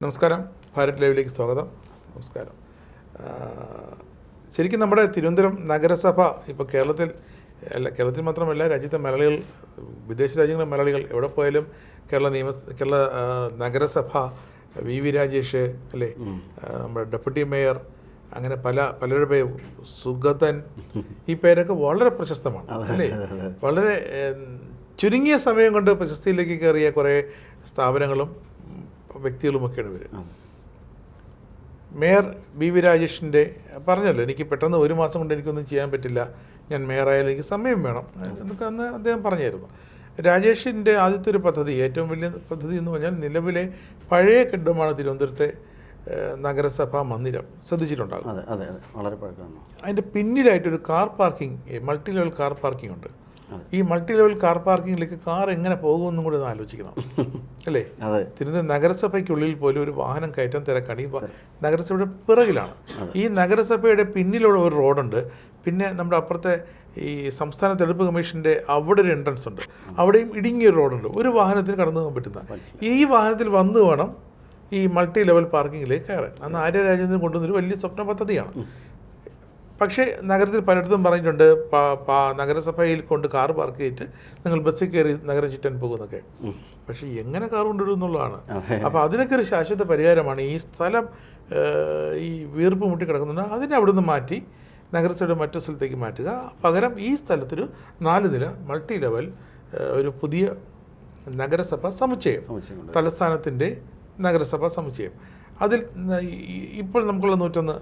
നമസ്കാരം, ഭാരത് ലൈവിലേക്ക് സ്വാഗതം. നമസ്കാരം. ശരിക്കും നമ്മുടെ തിരുവനന്തപുരം നഗരസഭ ഇപ്പോൾ കേരളത്തിൽ മാത്രമല്ല, രാജ്യത്തെ മലയാളികൾ, വിദേശ രാജ്യങ്ങളിലെ മലയാളികൾ എവിടെ പോയാലും കേരള നഗരസഭ, വി രാജേഷ് അല്ലേ, നമ്മുടെ ഡെപ്യൂട്ടി മേയർ, അങ്ങനെ പലരുടെ പേര്, സുഗതൻ, ഈ പേരൊക്കെ വളരെ പ്രശസ്തമാണ് അല്ലേ. വളരെ ചുരുങ്ങിയ സമയം കൊണ്ട് പ്രശസ്തിയിലേക്ക് കയറിയ കുറേ സ്ഥാപനങ്ങളും വ്യക്തികളുമൊക്കെയാണ് ഇവർ. മേയർ വി രാജേഷിൻ്റെ പറഞ്ഞല്ലോ, എനിക്ക് പെട്ടെന്ന് ഒരു മാസം കൊണ്ട് എനിക്കൊന്നും ചെയ്യാൻ പറ്റില്ല, ഞാൻ മേയറായാലും എനിക്ക് സമയം വേണം എന്നൊക്കെ അന്ന് അദ്ദേഹം പറഞ്ഞായിരുന്നു. രാജേഷിൻ്റെ ആദ്യത്തെ ഒരു പദ്ധതി, ഏറ്റവും വലിയ പദ്ധതി എന്ന് പറഞ്ഞാൽ, നിലവിലെ പഴയ കെട്ടിടമാണ് തിരുവനന്തപുരത്തെ നഗരസഭാ മന്ദിരം. ശ്രദ്ധിച്ചിട്ടുണ്ടാകും. വളരെ പഴക്കമാണ്. അതിൻ്റെ പിന്നിലായിട്ടൊരു car parking, multi level car parking ഉണ്ട്. ഈ മൾട്ടി ലെവൽ കാർ പാർക്കിങ്ങിലേക്ക് കാർ എങ്ങനെ പോകുമെന്നും കൂടി ഒന്ന് ആലോചിക്കണം അല്ലേ. തിരുവനന്തപുരം നഗരസഭയ്ക്കുള്ളിൽ പോലും ഒരു വാഹനം കയറ്റാൻ തിരക്കാണ്. ഈ നഗരസഭയുടെ പിറകിലാണ്. ഈ നഗരസഭയുടെ പിന്നിലുള്ള ഒരു റോഡുണ്ട്. പിന്നെ നമ്മുടെ അപ്പുറത്തെ ഈ സംസ്ഥാന തെരഞ്ഞെടുപ്പ് കമ്മീഷൻ്റെ അവിടെ ഒരു എൻട്രൻസ് ഉണ്ട്. അവിടെയും ഇടുങ്ങിയൊരു റോഡുണ്ട്, ഒരു വാഹനത്തിന് കടന്നു പോകാൻ പറ്റുന്ന. ഈ വാഹനത്തിൽ വന്നു വേണം ഈ മൾട്ടി ലെവൽ പാർക്കിങ്ങിലേക്ക് കയറാൻ. അന്ന് ആര്യ രാജേന്ദ്രൻ കൊണ്ടുവന്നൊരു വലിയ സ്വപ്ന പദ്ധതിയാണ്. പക്ഷേ നഗരത്തിൽ പലയിടത്തും പറഞ്ഞിട്ടുണ്ട്, നഗരസഭയിൽ കൊണ്ട് കാർ പാർക്ക് ചെയ്തിട്ട് നിങ്ങൾ ബസ്സിൽ കയറി നഗരം ചുറ്റാൻ പോകുന്നൊക്കെ. പക്ഷേ എങ്ങനെ കാർ കൊണ്ടുവരും എന്നുള്ളതാണ്. അപ്പോൾ അതിനൊക്കെ ഒരു ശാശ്വത പരിഹാരമാണ് ഈ സ്ഥലം. ഈ വീർപ്പ് മുട്ടി കിടക്കുന്നുണ്ട്, അതിനെ അവിടെ നിന്ന് മാറ്റി നഗരസഭയുടെ മറ്റു സ്ഥലത്തേക്ക് മാറ്റുക. പകരം ഈ സ്ഥലത്തൊരു 4 നില മൾട്ടി ലെവൽ ഒരു പുതിയ നഗരസഭ സമുച്ചയം, തലസ്ഥാനത്തിൻ്റെ നഗരസഭ സമുച്ചയം. അതിൽ ഇപ്പോൾ നമുക്കുള്ള 101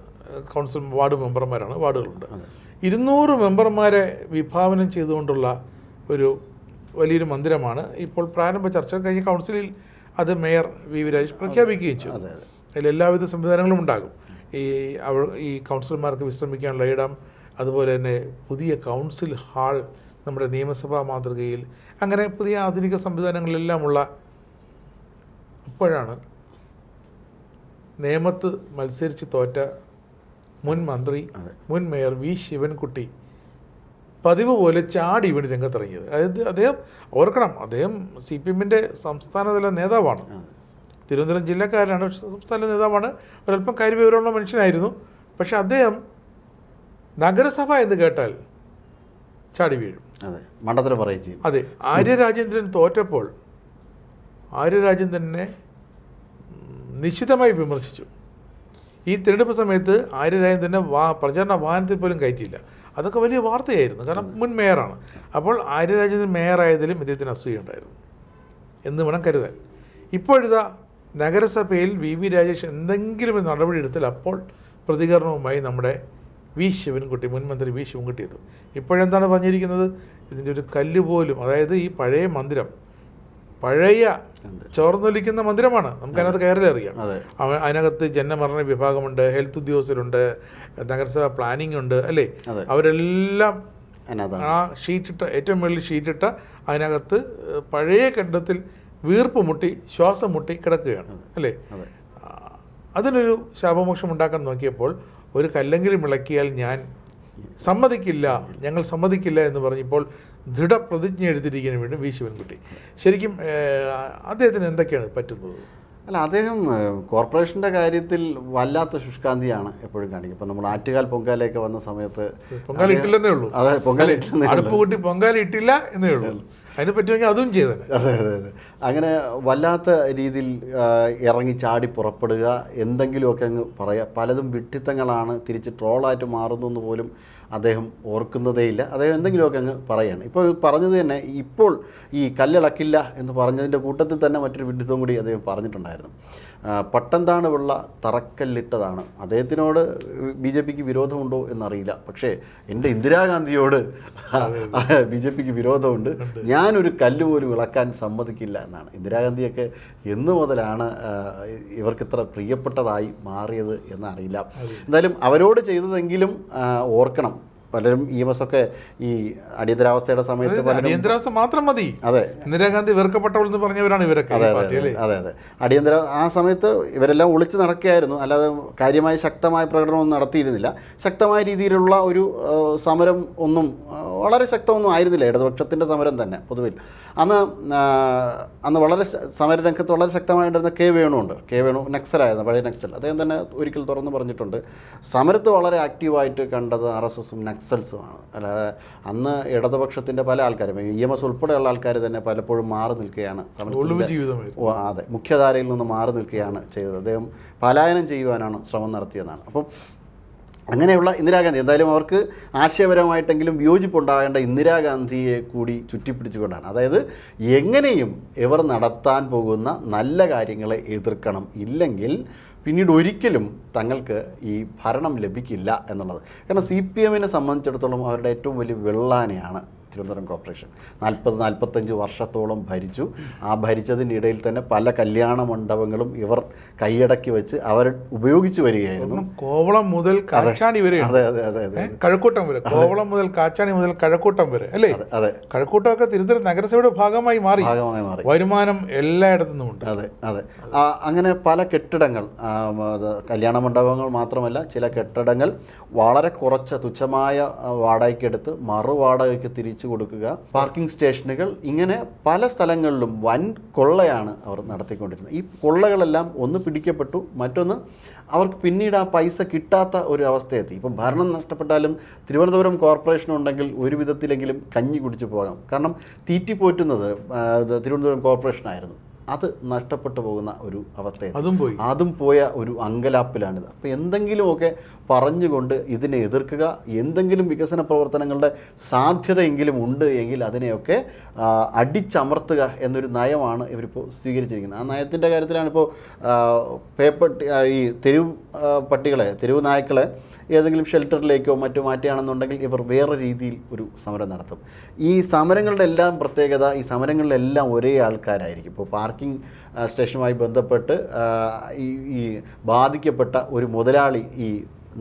കൗൺസിൽ വാർഡ് മെമ്പർമാരാണ്, വാർഡുകളുണ്ട്. 200 മെമ്പർമാരെ വിഭാവനം ചെയ്തുകൊണ്ടുള്ള ഒരു വലിയൊരു മന്ദിരമാണ് ഇപ്പോൾ പ്രാരംഭ ചർച്ച കഴിഞ്ഞ കൗൺസിലിൽ. അത് മേയർ വി രാജേഷ് പ്രഖ്യാപിക്കുകയും ചെയ്തു. അതിൽ എല്ലാവിധ സംവിധാനങ്ങളും ഉണ്ടാകും. ഈ കൗൺസിലർമാർക്ക് വിശ്രമിക്കാനുള്ള ഇടം, അതുപോലെ തന്നെ പുതിയ കൗൺസിൽ ഹാൾ നമ്മുടെ നിയമസഭാ മാതൃകയിൽ, അങ്ങനെ പുതിയ ആധുനിക സംവിധാനങ്ങളെല്ലാമുള്ള. അപ്പോഴാണ് നേമത്ത് മത്സരിച്ച് തോറ്റ മുൻ മന്ത്രി, മുൻ മേയർ വി ശിവൻകുട്ടി പതിവ് പോലെ ചാടി വീണ് രംഗത്തിറങ്ങിയത്. അതായത് അദ്ദേഹം ഓർക്കണം, അദ്ദേഹം CPM-ൻ്റെ സംസ്ഥാനതല നേതാവാണ്, തിരുവനന്തപുരം ജില്ലക്കാരനാണ്, സംസ്ഥാന നേതാവാണ്, ഒരല്പം കാര്യവിവരമുള്ള മനുഷ്യനായിരുന്നു. പക്ഷെ അദ്ദേഹം നഗരസഭ എന്ന് കേട്ടാൽ ചാടി വീഴും, മണ്ടത്തരം പറയും ചെയ്യും. അതെ. ആര്യ രാജേന്ദ്രൻ തോറ്റപ്പോൾ ആര്യ രാജേന്ദ്രനെ നിശിതമായി വിമർശിച്ചു. ഈ തിരഞ്ഞെടുപ്പ് സമയത്ത് ആര്യ രാജേന്ദ്രനെ പ്രചാരണ വാഹനത്തിൽ പോലും കയറ്റിയില്ല. അതൊക്കെ വലിയ വാർത്തയായിരുന്നു, കാരണം മുൻ മേയറാണ്. അപ്പോൾ ആര്യ രാജേന്ദ്രൻ മേയറായതിലും ഇദ്ദേഹത്തിന് അസൂയുണ്ടായിരുന്നു എന്ന് വേണം കരുതാൻ. ഇപ്പോഴിതാ നഗരസഭയിൽ വി രാജേഷ് എന്തെങ്കിലും ഒരു നടപടി എടുത്താൽ അപ്പോൾ പ്രതികരണവുമായി നമ്മുടെ വി ശിവൻകുട്ടി, മുൻ മന്ത്രി വി ശിവൻകുട്ടി എത്തും. ഇപ്പോഴെന്താണ് പറഞ്ഞിരിക്കുന്നത്? ഇതിൻ്റെ ഒരു കല്ല് പോലും, അതായത് ഈ പഴയ മന്ദിരം, പഴയ ചോർന്നൊലിക്കുന്ന മന്ദിരമാണ്, നമുക്കതിനകത്ത് കയറിയറിയാം. അതിനകത്ത് ജനമരണ വിഭാഗമുണ്ട്, ഹെൽത്ത് ഉദ്യോഗസ്ഥരുണ്ട്, നഗരസഭ പ്ലാനിംഗ് ഉണ്ട് അല്ലേ. അവരെല്ലാം ആ ഷീറ്റിട്ട, ഏറ്റവും മുകളിൽ ഷീറ്റിട്ട അതിനകത്ത് പഴയ കെട്ടിടത്തിൽ വീർപ്പ് മുട്ടി, ശ്വാസം മുട്ടി കിടക്കുകയാണ് അല്ലേ. അതിനൊരു ശാപമോക്ഷം ഉണ്ടാക്കാൻ നോക്കിയപ്പോൾ ഒരു കല്ലെങ്കിലും ഇളക്കിയാൽ ഞങ്ങൾ സമ്മതിക്കില്ല എന്ന് പറഞ്ഞപ്പോൾ ദൃഢപ്രതിജ്ഞ എടുത്തിരിക്കുന്നതിന് വേണ്ടി വി ശിവൻകുട്ടി. ശരിക്കും അദ്ദേഹത്തിന് എന്തൊക്കെയാണ് പറ്റുന്നത്? അല്ല, അദ്ദേഹം കോർപ്പറേഷൻ്റെ കാര്യത്തിൽ വല്ലാത്ത ശുഷ്കാന്തിയാണ് എപ്പോഴും കാണിക്കും. ഇപ്പം നമ്മൾ ആറ്റുകാൽ പൊങ്കാലയൊക്കെ വന്ന സമയത്ത് പൊങ്കാല ഇട്ടില്ലെന്നേ ഉള്ളൂ. അതെ, പൊങ്കാല അടുപ്പ് കൂട്ടി പൊങ്കാല ഇട്ടില്ല എന്നേ ഉള്ളൂ. അതിനെ പറ്റുമെങ്കിൽ അതും ചെയ്തത്. അതെ. അങ്ങനെ വല്ലാത്ത രീതിയിൽ ഇറങ്ങി ചാടി പുറപ്പെടുക, എന്തെങ്കിലുമൊക്കെ അങ്ങ് പറയുക. പലതും വിഡ്ഢിത്തങ്ങളാണ്, തിരിച്ച് ട്രോളായിട്ട് മാറുന്നു എന്ന് പോലും അദ്ദേഹം ഓർക്കുന്നതേയില്ല. അദ്ദേഹം എന്തെങ്കിലുമൊക്കെ അങ്ങ് പറയുകയാണ്. ഇപ്പോൾ പറഞ്ഞത് തന്നെ, ഇപ്പോൾ ഈ കല്ലിളക്കില്ല എന്ന് പറഞ്ഞതിൻ്റെ കൂട്ടത്തിൽ തന്നെ മറ്റൊരു വിഡ്ഢിത്തം കൂടി അദ്ദേഹം പറഞ്ഞിട്ടുണ്ടായിരുന്നു. പട്ടംതാണ് വെള്ള തറക്കല്ലിട്ടതാണ്. അദ്ദേഹത്തിനോട് BJPക്ക് വിരോധമുണ്ടോ എന്നറിയില്ല, പക്ഷേ എൻ്റെ ഇന്ദിരാഗാന്ധിയോട് BJPക്ക് വിരോധമുണ്ട്, ഞാനൊരു കല്ല് പോലും ഇളക്കാൻ സമ്മതിക്കില്ല എന്നാണ്. ഇന്ദിരാഗാന്ധിയൊക്കെ എന്നു മുതലാണ് ഇവർക്കിത്ര പ്രിയപ്പെട്ടതായി മാറിയത് എന്നറിയില്ല. എന്തായാലും അവരോട് ചെയ്തതെങ്കിലും ഓർക്കണം. പലരും EMS ഒക്കെ ഈ അടിയന്തരാവസ്ഥയുടെ സമയത്ത് അടിയന്തരാവസ്ഥ മാത്രം മതി. അതെ, ഇന്ദിരാഗാന്ധി വെറുക്കപ്പെട്ടവളെന്ന് പറഞ്ഞവരാണ് ഇവരൊക്കെ. അതെ അതെ അടിയന്തര ആ സമയത്ത് ഇവരെല്ലാം ഒളിച്ചു നടക്കുകയായിരുന്നു, അല്ലാതെ കാര്യമായ ശക്തമായ പ്രകടനമൊന്നും നടത്തിയിരുന്നില്ല. ശക്തമായ രീതിയിലുള്ള ഒരു സമരം ഒന്നും വളരെ ശക്തമൊന്നും ആയിരുന്നില്ല, ഇടതുപക്ഷത്തിൻ്റെ സമരം തന്നെ പൊതുവിൽ. അന്ന് വളരെ സമരരംഗത്ത് വളരെ ശക്തമായിട്ടുണ്ടായിരുന്ന കെ വേണു നക്സലായിരുന്നു, പഴയ നക്സൽ. അദ്ദേഹം തന്നെ ഒരിക്കൽ തുറന്ന് പറഞ്ഞിട്ടുണ്ട്, സമരത്ത് വളരെ ആക്റ്റീവായിട്ട് കണ്ടത് RSSഉം നക്സൽസുമാണ്. അല്ലാതെ അന്ന് ഇടതുപക്ഷത്തിൻ്റെ പല ആൾക്കാരും EMS ഉൾപ്പെടെയുള്ള ആൾക്കാർ തന്നെ പലപ്പോഴും മാറി നിൽക്കുകയാണ്, അതെ, മുഖ്യധാരയിൽ നിന്ന് മാറി നിൽക്കുകയാണ് ചെയ്തത്. അദ്ദേഹം പലായനം ചെയ്യുവാനാണ് ശ്രമം നടത്തിയതാണ്. അപ്പം അങ്ങനെയുള്ള ഇന്ദിരാഗാന്ധി എന്തായാലും അവർക്ക് ആശയപരമായിട്ടെങ്കിലും വിയോജിപ്പുണ്ടാകേണ്ട ഇന്ദിരാഗാന്ധിയെ കൂടി ചുറ്റിപ്പിടിച്ചുകൊണ്ടാണ്. അതായത് എങ്ങനെയും ഇവർ നടത്താൻ പോകുന്ന നല്ല കാര്യങ്ങളെ എതിർക്കണം, ഇല്ലെങ്കിൽ പിന്നീട് ഒരിക്കലും തങ്ങൾക്ക് ഈ ഭരണം ലഭിക്കില്ല എന്നുള്ളത്. കാരണം CPMനെ സംബന്ധിച്ചിടത്തോളം അവരുടെ ഏറ്റവും വലിയ വെള്ളാനയാണ് തിരുവനന്തപുരം കോർപ്പറേഷൻ. 40-45 വർഷത്തോളം ഭരിച്ചു. ആ ഭരിച്ചതിൻ്റെ ഇടയിൽ തന്നെ പല കല്യാണ മണ്ഡപങ്ങളും ഇവർ കൈയടക്കി വെച്ച് അവർ ഉപയോഗിച്ചു വരികയായിരുന്നു. കോവളം മുതൽ കാച്ചാണി വരെ, കഴക്കൂട്ടം വരെ, കോവളം മുതൽ കാച്ചാണി മുതൽ കഴക്കൂട്ടം വരെ, അല്ലേ? അതെ, കഴക്കൂട്ടമൊക്കെ തിരുവനന്തപുരം നഗരസഭയുടെ ഭാഗമായി മാറി. വരുമാനം എല്ലായിടത്തു നിന്നുമുണ്ട്. അതെ. അങ്ങനെ പല കെട്ടിടങ്ങൾ, കല്യാണ മണ്ഡപങ്ങൾ മാത്രമല്ല, ചില കെട്ടിടങ്ങൾ വളരെ കുറച്ച് തുച്ഛമായ വാടകയ്ക്കെടുത്ത് മറുവാടകയ്ക്ക് തിരിച്ചു കൊടുക്കുക, പാർക്കിംഗ് സ്റ്റേഷനുകൾ, ഇങ്ങനെ പല സ്ഥലങ്ങളിലും വൻ കൊള്ളയാണ് അവർ നടത്തിക്കൊണ്ടിരുന്നത്. ഈ കൊള്ളകളെല്ലാം ഒന്ന് പിടിക്കപ്പെട്ടു, മറ്റൊന്ന് അവർക്ക് പിന്നീട് ആ പൈസ കിട്ടാത്ത ഒരു അവസ്ഥയെത്തി. ഇപ്പം ഭരണം നഷ്ടപ്പെട്ടാലും തിരുവനന്തപുരം കോർപ്പറേഷൻ ഉണ്ടെങ്കിൽ ഒരു വിധത്തിലെങ്കിലും കഞ്ഞി കുടിച്ച് പോകാം. കാരണം തീറ്റിപ്പോറ്റുന്നത് തിരുവനന്തപുരം കോർപ്പറേഷനായിരുന്നു. അത് നഷ്ടപ്പെട്ടു പോകുന്ന ഒരു അവസ്ഥയാണ്, അതും പോയ ഒരു അങ്കലാപ്പിലാണിത്. അപ്പോൾ എന്തെങ്കിലുമൊക്കെ പറഞ്ഞുകൊണ്ട് ഇതിനെ എതിർക്കുക, എന്തെങ്കിലും വികസന പ്രവർത്തനങ്ങളുടെ സാധ്യതയെങ്കിലും ഉണ്ട് എങ്കിൽ അതിനെയൊക്കെ അടിച്ചമർത്തുക എന്നൊരു നയമാണ് ഇവരിപ്പോൾ സ്വീകരിച്ചിരിക്കുന്നത്. ആ നയത്തിൻ്റെ കാര്യത്തിലാണ് ഇപ്പോൾ ഈ തെരുവ് നായ്ക്കളെ ഏതെങ്കിലും ഷെൽട്ടറിലേക്കോ മറ്റോ മാറ്റുകയാണെന്നുണ്ടെങ്കിൽ ഇവർ വേറെ രീതിയിൽ ഒരു സമരം നടത്തും. ഈ സമരങ്ങളുടെ എല്ലാം പ്രത്യേകത, ഈ സമരങ്ങളിലെല്ലാം ഒരേ ആൾക്കാരായിരിക്കും. ഇപ്പോൾ പാർക്കിംഗ് സ്റ്റേഷനുമായി ബന്ധപ്പെട്ട് ഈ ബാധിക്കപ്പെട്ട ഒരു മുതലാളി ഈ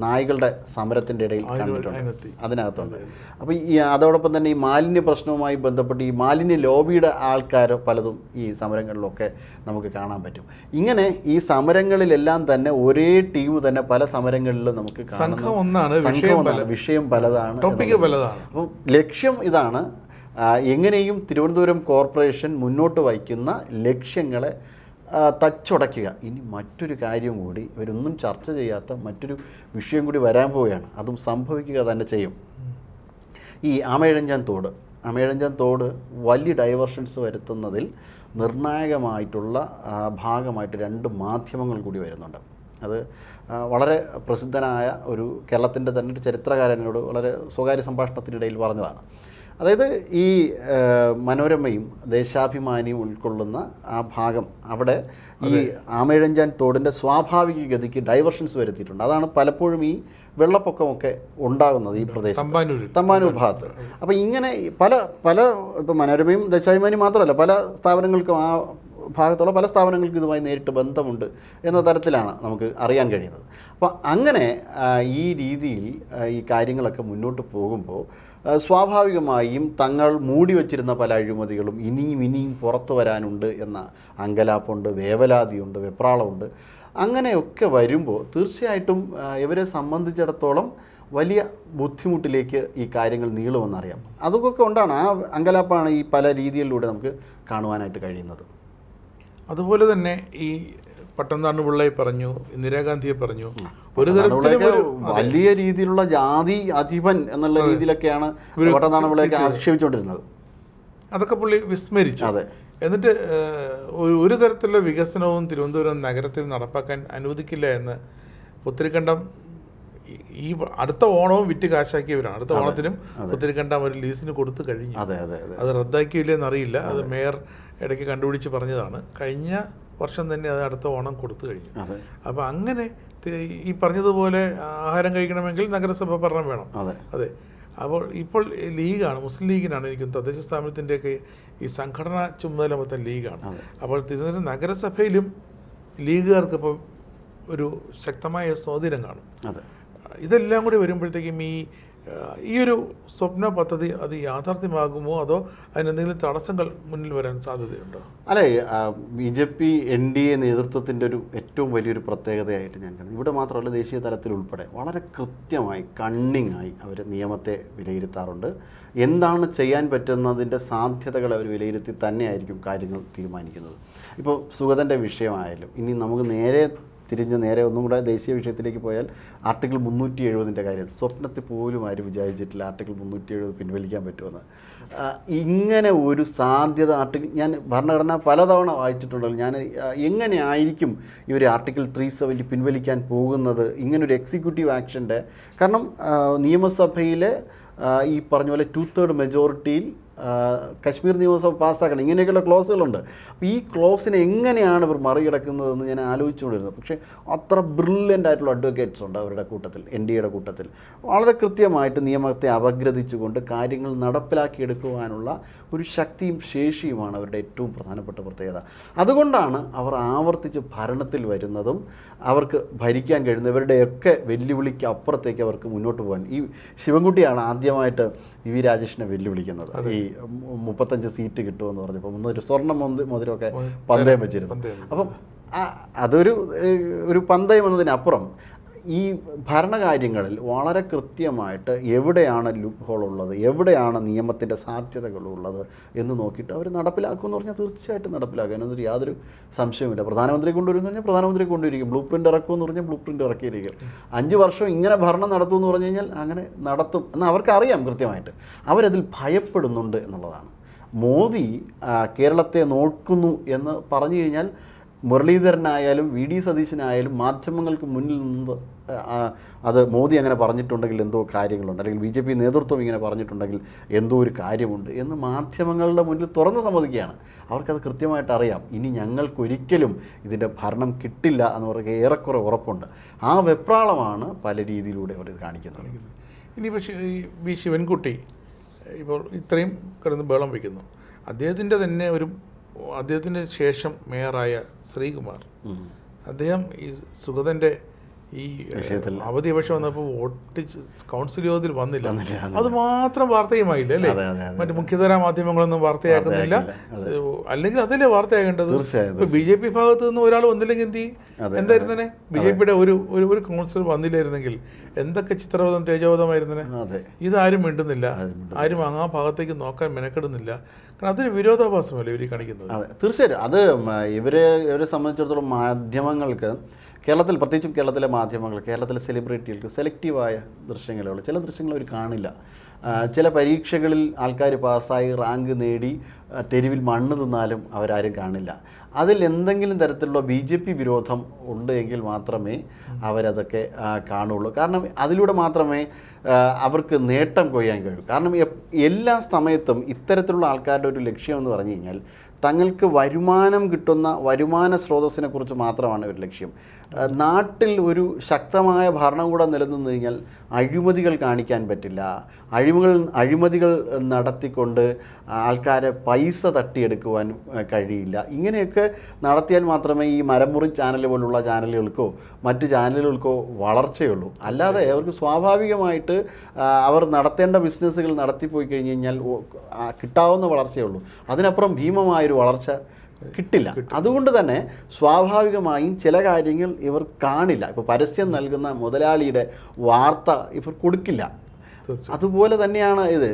നായ്ക്കളുടെ സമരത്തിൻ്റെ ഇടയിൽ കണ്ടിട്ടുണ്ട്, അതിനകത്തുണ്ട്. അപ്പോൾ അതോടൊപ്പം തന്നെ ഈ മാലിന്യ പ്രശ്നവുമായി ബന്ധപ്പെട്ട് ഈ മാലിന്യ ലോബിയുടെ ആൾക്കാർ പലതും ഈ സമരങ്ങളിലൊക്കെ നമുക്ക് കാണാൻ പറ്റും. ഇങ്ങനെ ഈ സമരങ്ങളിലെല്ലാം തന്നെ ഒരേ ടീം തന്നെ പല സമരങ്ങളിലും നമുക്ക് കാണാം. വിഷയം പലതാണ്, അപ്പോൾ ലക്ഷ്യം ഇതാണ്, എങ്ങനെയും തിരുവനന്തപുരം കോർപ്പറേഷൻ മുന്നോട്ട് വയ്ക്കുന്ന ലക്ഷ്യങ്ങളെ തച്ചുടയ്ക്കുക. ഇനി മറ്റൊരു കാര്യം കൂടി, ഇവരൊന്നും ചർച്ച ചെയ്യാത്ത മറ്റൊരു വിഷയം കൂടി വരാൻ പോവുകയാണ്, അതും സംഭവിക്കുക തന്നെ ചെയ്യും. ഈ ആമയിഴഞ്ചാൻ തോട് വലിയ ഡൈവേർഷൻസ് വരുത്തുന്നതിൽ നിർണായകമായിട്ടുള്ള ഭാഗമായിട്ട് 2 മാധ്യമങ്ങൾ കൂടി വരുന്നുണ്ട്. അത് വളരെ പ്രസിദ്ധനായ ഒരു കേരളത്തിൻ്റെ തന്നെ ഒരു ചരിത്രകാരനോട് വളരെ സ്വകാര്യ സംഭാഷണത്തിനിടയിൽ പറഞ്ഞതാണ്. അതായത് ഈ മനോരമയും ദേശാഭിമാനിയും ഉൾക്കൊള്ളുന്ന ആ ഭാഗം, അവിടെ ഈ ആമയിഴഞ്ചാൻ തോടിൻ്റെ സ്വാഭാവിക ഗതിക്ക് ഡൈവേർഷൻസ് വരുത്തിയിട്ടുണ്ട്. അതാണ് പലപ്പോഴും ഈ വെള്ളപ്പൊക്കമൊക്കെ ഉണ്ടാകുന്നത് ഈ പ്രദേശം, തമ്പാനൂർ ഭാഗത്ത്. അപ്പോൾ ഇങ്ങനെ പല ഇപ്പോൾ മനോരമയും ദേശാഭിമാനിയും മാത്രമല്ല, പല സ്ഥാപനങ്ങൾക്കും ആ ഭാഗത്തുള്ള പല സ്ഥാപനങ്ങൾക്കും ഇതുമായി നേരിട്ട് ബന്ധമുണ്ട് എന്ന തരത്തിലാണ് നമുക്ക് അറിയാൻ കഴിയുന്നത്. അപ്പോൾ അങ്ങനെ ഈ രീതിയിൽ ഈ കാര്യങ്ങളൊക്കെ മുന്നോട്ട് പോകുമ്പോൾ സ്വാഭാവികമായും തങ്ങൾ മൂടി വച്ചിരുന്ന പല അഴിമതികളും ഇനിയും പുറത്തു വരാനുണ്ട് എന്ന അങ്കലാപ്പുണ്ട്, വേവലാതിയുണ്ട്, വെപ്രാളമുണ്ട്. അങ്ങനെയൊക്കെ വരുമ്പോൾ തീർച്ചയായിട്ടും ഇവരെ സംബന്ധിച്ചിടത്തോളം വലിയ ബുദ്ധിമുട്ടിലേക്ക് ഈ കാര്യങ്ങൾ നീളുമെന്നറിയാം. അതൊക്കെ കൊണ്ടാണ്, ആ അങ്കലാപ്പാണ് ഈ പല രീതികളിലൂടെ നമുക്ക് കാണുവാനായിട്ട് കഴിയുന്നത്. അതുപോലെ തന്നെ ഈ പട്ടംതാണ്ട് പിള്ളയെ പറഞ്ഞു, ഇന്ദിരാഗാന്ധിയെ പറഞ്ഞു, ഒരു തരത്തിലും വലിയ രീതിയിലുള്ള ജാതി അധിപൻ എന്നുള്ള രീതിയിലൊക്കെയാണ് പട്ടംതാണ്ട് പിള്ളയൊക്കെ ആക്ഷേപിച്ചുകൊണ്ടിരുന്നത്. അതൊക്കെ പുള്ളി വിസ്മരിച്ചു. അതെ. എന്നിട്ട് ഒരു തരത്തിലുള്ള വികസനവും തിരുവനന്തപുരം നഗരത്തിൽ നടപ്പാക്കാൻ അനുവദിക്കില്ല എന്ന് പുത്തരിക്കണ്ടം ഈ അടുത്ത ഓണവും വിറ്റ് കാശാക്കിയവരാണ്. അടുത്ത ഓണത്തിനും പുത്തരിക്കണ്ടം ഒരു ലീസിന് കൊടുത്തു കഴിഞ്ഞു. അത് റദ്ദാക്കിയില്ലെന്ന് അറിയില്ല, അത് മേയർ ഇടയ്ക്ക് കണ്ടുപിടിച്ച് പറഞ്ഞതാണ്. കഴിഞ്ഞ വർഷം തന്നെ അത് അടുത്ത ഓണം കൊടുത്തു കഴിഞ്ഞു. അപ്പോൾ അങ്ങനെ ഈ പറഞ്ഞതുപോലെ ആഹാരം കഴിക്കണമെങ്കിൽ നഗരസഭ ഭരണം വേണം. അതെ. അപ്പോൾ ഇപ്പോൾ ലീഗാണ്, മുസ്ലിം ലീഗിനാണ് എനിക്ക് തദ്ദേശ സ്ഥാപനത്തിൻ്റെയൊക്കെ ഈ സംഘടനാ ചുമതല മൊത്തം ലീഗാണ്. അപ്പോൾ തിരുവനന്തപുരം നഗരസഭയിലും ലീഗുകാർക്കിപ്പോൾ ഒരു ശക്തമായ സ്വാധീനം കാണും. ഇതെല്ലാം കൂടി വരുമ്പോഴത്തേക്കും ഈ ഈ ഒരു സ്വപ്ന പദ്ധതി അത് യാഥാർത്ഥ്യമാകുമോ അതോ അതിനെന്തെങ്കിലും തടസ്സങ്ങൾ മുന്നിൽ വരാൻ സാധ്യതയുണ്ടോ? അല്ലേ, BJP NDA നേതൃത്വത്തിൻ്റെ ഒരു ഏറ്റവും വലിയൊരു പ്രത്യേകതയായിട്ട് ഞാൻ കാണുന്നു. ഇവിടെ മാത്രമല്ല, ദേശീയ തലത്തിൽ ഉൾപ്പെടെ വളരെ കൃത്യമായി കണ്ണിങ്ങായി അവർ നിയമത്തെ വിലയിരുത്താറുണ്ട്. എന്താണ് ചെയ്യാൻ പറ്റുന്നതിൻ്റെ സാധ്യതകൾ അവർ വിലയിരുത്തി തന്നെയായിരിക്കും കാര്യങ്ങൾ തീരുമാനിക്കുന്നത്. ഇപ്പോൾ സുഗതൻ്റെ വിഷയമായാലും ഇനി നമുക്ക് നേരെ ഒന്നും കൂടെ ദേശീയ വിഷയത്തിലേക്ക് പോയാൽ ആർട്ടിക്കിൾ 370 കാര്യം സ്വപ്നത്തിൽ പോലും ആരും വിചാരിച്ചിട്ടില്ല ആർട്ടിക്കിൾ 370 പിൻവലിക്കാൻ പറ്റുമെന്ന്. ഇങ്ങനെ ഒരു സാധ്യത ഞാൻ ഭരണഘടന പലതവണ വായിച്ചിട്ടുണ്ടല്ലോ. ഞാൻ എങ്ങനെയായിരിക്കും ഇവർ ആർട്ടിക്കിൾ 370 പിൻവലിക്കാൻ പോകുന്നത്, ഇങ്ങനൊരു എക്സിക്യൂട്ടീവ് ആക്ഷൻ്റെ. കാരണം നിയമസഭയിലെ ഈ പറഞ്ഞ പോലെ 2/3 മെജോറിറ്റിയിൽ കശ്മീർ നിയമസഭ പാസ്സാക്കണം, ഇങ്ങനെയൊക്കെയുള്ള ക്ലോസുകളുണ്ട്. അപ്പോൾ ഈ ക്ലോസിനെ എങ്ങനെയാണ് ഇവർ മറികടക്കുന്നതെന്ന് ഞാൻ ആലോചിച്ചുകൊണ്ടിരുന്നത്. പക്ഷേ അത്ര ബ്രില്യൻ്റ് ആയിട്ടുള്ള അഡ്വക്കേറ്റ്സ് ഉണ്ട് അവരുടെ കൂട്ടത്തിൽ, NDAയുടെ കൂട്ടത്തിൽ. വളരെ കൃത്യമായിട്ട് നിയമത്തെ അപഗ്രഥിച്ചുകൊണ്ട് കാര്യങ്ങൾ നടപ്പിലാക്കിയെടുക്കുവാനുള്ള ഒരു ശക്തിയും ശേഷിയുമാണ് അവരുടെ ഏറ്റവും പ്രധാനപ്പെട്ട പ്രത്യേകത. അതുകൊണ്ടാണ് അവർ ആവർത്തിച്ച് ഭരണത്തിൽ വരുന്നതും അവർക്ക് ഭരിക്കാൻ കഴിയുന്നവരുടെയൊക്കെ വെല്ലുവിളിക്ക് അപ്പുറത്തേക്ക് അവർക്ക് മുന്നോട്ട് പോകാൻ. ഈ ശിവൻകുട്ടിയാണ് ആദ്യമായിട്ട് വി രാജേഷിനെ വെല്ലുവിളിക്കുന്നത്. ഈ 35 സീറ്റ് കിട്ടുമെന്ന് പറഞ്ഞപ്പോൾ ഒരു സ്വർണ്ണ മോതിരമൊക്കെ പന്തയം വെച്ചിരുന്നു. അപ്പം ഒരു പന്തയം എന്നതിനപ്പുറം ഈ ഭരണകാര്യങ്ങളിൽ വളരെ കൃത്യമായിട്ട് എവിടെയാണ് ലൂപ്പ് ഹോൾ ഉള്ളത്, എവിടെയാണ് നിയമത്തിൻ്റെ സാധ്യതകളുള്ളത് എന്ന് നോക്കിയിട്ട് അവർ നടപ്പിലാക്കുമെന്ന് പറഞ്ഞാൽ തീർച്ചയായിട്ടും നടപ്പിലാക്കുക. എന്നൊരു യാതൊരു സംശയമില്ല. പ്രധാനമന്ത്രി കൊണ്ടുവരുമെന്ന് പറഞ്ഞാൽ പ്രധാനമന്ത്രി കൊണ്ടുവരിക്കും, ബ്ലൂ പ്രിൻ്റ് ഇറക്കുമെന്ന് പറഞ്ഞാൽ ബ്ലൂ പ്രിൻ്റ് ഇറക്കിയിരിക്കും. 5 വർഷം ഇങ്ങനെ ഭരണം നടത്തുമെന്ന് പറഞ്ഞു കഴിഞ്ഞാൽ അങ്ങനെ നടത്തും എന്ന് അവർക്കറിയാം കൃത്യമായിട്ട്. അവരതിൽ ഭയപ്പെടുന്നുണ്ട് എന്നുള്ളതാണ്. മോദി കേരളത്തെ നോക്കുന്നു എന്ന് പറഞ്ഞു കഴിഞ്ഞാൽ മുരളീധരനായാലും VD സതീശനായാലും മാധ്യമങ്ങൾക്ക് മുന്നിൽ നിന്ന് അത് മോദി അങ്ങനെ പറഞ്ഞിട്ടുണ്ടെങ്കിൽ എന്തോ കാര്യങ്ങളുണ്ട്, അല്ലെങ്കിൽ BJP നേതൃത്വം ഇങ്ങനെ പറഞ്ഞിട്ടുണ്ടെങ്കിൽ എന്തോ ഒരു കാര്യമുണ്ട് എന്ന് മാധ്യമങ്ങളുടെ മുന്നിൽ തുറന്ന് സമ്മതിക്കുകയാണ്. അവർക്കത് കൃത്യമായിട്ട് അറിയാം. ഇനി ഞങ്ങൾക്കൊരിക്കലും ഇതിൻ്റെ ഭരണം കിട്ടില്ല എന്നവർക്ക് ഏറെക്കുറെ ഉറപ്പുണ്ട്. ആ വെപ്രാളമാണ് പല രീതിയിലൂടെ അവർ കാണിക്കുന്നത്. ഇനിയിപ്പോൾ വി ശിവൻകുട്ടി ഇപ്പോൾ ഇത്രയും കിടന്ന് ബഹളം വയ്ക്കുന്നു. അദ്ദേഹത്തിൻ്റെ ശേഷം മേയറായ ശ്രീകുമാർ, അദ്ദേഹം ഈ സുഗതൻ്റെ ഈ അവധി അപേക്ഷ വന്നപ്പോൾ വോട്ട് കൗൺസിൽ യോഗത്തിൽ വന്നില്ല. അത് മാത്രം വാർത്തയുമായില്ല അല്ലേ? മറ്റ് മുഖ്യധാരാ മാധ്യമങ്ങളൊന്നും വാർത്തയാക്കുന്നില്ല. അല്ലെങ്കിൽ അതല്ലേ വാർത്തയാകേണ്ടത്? ഇപ്പൊ BJP ഭാഗത്ത് നിന്ന് ഒരാൾ വന്നില്ലെങ്കിൽ എന്തായിരുന്നേ? BJPയുടെ ഒരു കൗൺസിലർ വന്നില്ലായിരുന്നെങ്കിൽ എന്തൊക്കെ ചിത്രവധം തേജോവധമായിരുന്നേ? ഇതാരും മിണ്ടുന്നില്ല, ആരും ആ ഭാഗത്തേക്ക് നോക്കാൻ മെനക്കെടുന്നില്ല. കാരണം അതൊരു വിരോധാഭാസമല്ലേ ഇവർ കാണിക്കുന്നത്? അതെ, തീർച്ചയായിട്ടും. അത് ഇവരെ സംബന്ധിച്ചിടത്തോളം മാധ്യമങ്ങൾക്ക് കേരളത്തിൽ, പ്രത്യേകിച്ചും കേരളത്തിലെ മാധ്യമങ്ങൾ, കേരളത്തിലെ സെലിബ്രിറ്റികൾക്ക് സെലക്റ്റീവായ ദൃശ്യങ്ങളേ ഉള്ളൂ. ചില ദൃശ്യങ്ങൾ അവർ കാണില്ല. ചില പരീക്ഷകളിൽ ആൾക്കാർ പാസ്സായി റാങ്ക് നേടി തെരുവിൽ മണ്ണ് തിന്നാലും അവരാരും കാണില്ല. അതിൽ എന്തെങ്കിലും തരത്തിലുള്ള BJP വിരോധം ഉണ്ട് എങ്കിൽ മാത്രമേ അവരതൊക്കെ കാണുള്ളൂ. കാരണം അതിലൂടെ മാത്രമേ അവർക്ക് നേട്ടം കൊയ്യാൻ കഴിയൂ. കാരണം എല്ലാ സമയത്തും ഇത്തരത്തിലുള്ള ആൾക്കാരുടെ ഒരു ലക്ഷ്യം എന്ന് പറഞ്ഞു കഴിഞ്ഞാൽ തങ്ങൾക്ക് വരുമാനം കിട്ടുന്ന വരുമാന സ്രോതസ്സിനെ കുറിച്ച് മാത്രമാണ് ഒരു ലക്ഷ്യം. നാട്ടിൽ ഒരു ശക്തമായ ഭരണകൂടം നിലനിന്നു കഴിഞ്ഞാൽ അഴിമതികൾ കാണിക്കാൻ പറ്റില്ല. അഴിമതികൾ നടത്തിക്കൊണ്ട് ആൾക്കാരെ പൈസ തട്ടിയെടുക്കുവാൻ കഴിയില്ല. ഇങ്ങനെയൊക്കെ നടത്തിയാൽ മാത്രമേ ഈ മരമുറി ചാനൽ പോലുള്ള ചാനലുകൾക്കോ മറ്റ് ചാനലുകൾക്കോ വളർച്ചയുള്ളൂ. അല്ലാതെ അവർക്ക് സ്വാഭാവികമായിട്ട് അവർ നടത്തേണ്ട ബിസിനസ്സുകൾ നടത്തിപ്പോയി കഴിഞ്ഞ് കഴിഞ്ഞാൽ കിട്ടാവുന്ന വളർച്ചയുള്ളൂ. അതിനപ്പുറം ഭീമമായൊരു വളർച്ച കിട്ടില്ല. അതുകൊണ്ട് തന്നെ സ്വാഭാവികമായും ചില കാര്യങ്ങൾ ഇവർ കാണില്ല. ഇപ്പോൾ പരസ്യം നൽകുന്ന മുതലാളിയുടെ വാർത്ത ഇവർ കൊടുക്കില്ല. അതുപോലെ തന്നെയാണ് ഇത്.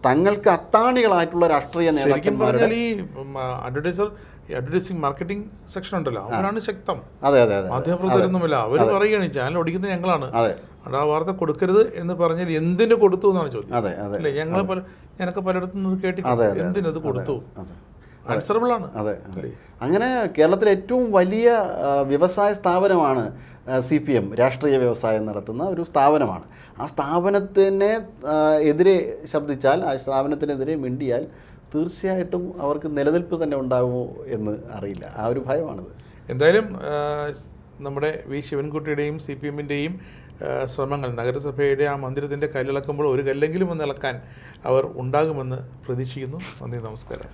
തങ്ങൾക്ക് അത്താണികളായിട്ടുള്ള രാഷ്ട്രീയ നേതാക്കന്മാരുടെ ഈ അഡ്വർടൈസിംഗ് മാർക്കറ്റിംഗ് സെക്ഷൻ ഉണ്ടല്ലോ, അവരാണ് ശക്തം. അതെ അതെ മാധ്യമപ്രവർത്തകരൊന്നുമില്ല. അവർ പറയുകയാണ് ചാനൽ ഓടിക്കുന്നത് ഞങ്ങളാണ്, ആ വാർത്ത കൊടുക്കരുത് എന്ന് പറഞ്ഞാൽ എന്തിനു കൊടുത്തു എന്നാണ് ചോദ്യം. അല്ലേ, ഞാനൊക്കെ പലയിടത്തുനിന്ന് കേട്ടിട്ടുണ്ട്, എന്തിനത് കൊടുത്തു? ആൻസറബിളാണ്. അതെ. അങ്ങനെ കേരളത്തിലെ ഏറ്റവും വലിയ വ്യവസായ സ്ഥാപനമാണ് CPM, രാഷ്ട്രീയ വ്യവസായം നടത്തുന്ന ഒരു സ്ഥാപനമാണ്. ആ സ്ഥാപനത്തിന് എതിരെ ശബ്ദിച്ചാൽ, ആ സ്ഥാപനത്തിനെതിരെ മിണ്ടിയാൽ തീർച്ചയായിട്ടും അവർക്ക് നിലനിൽപ്പ് തന്നെ ഉണ്ടാകുമോ എന്ന് അറിയില്ല. ആ ഒരു ഭയമാണിത്. എന്തായാലും നമ്മുടെ വി ശിവൻകുട്ടിയുടെയും CPMൻ്റെയും ശ്രമങ്ങൾ നഗരസഭയുടെ ആ മന്ദിരത്തിൻ്റെ കല്ലിളക്കുമ്പോൾ ഒരു കല്ലെങ്കിലും ഒന്ന് ഇളക്കാൻ അവർ ഉണ്ടാകുമെന്ന് പ്രതീക്ഷിക്കുന്നു. നന്ദി, നമസ്കാരം.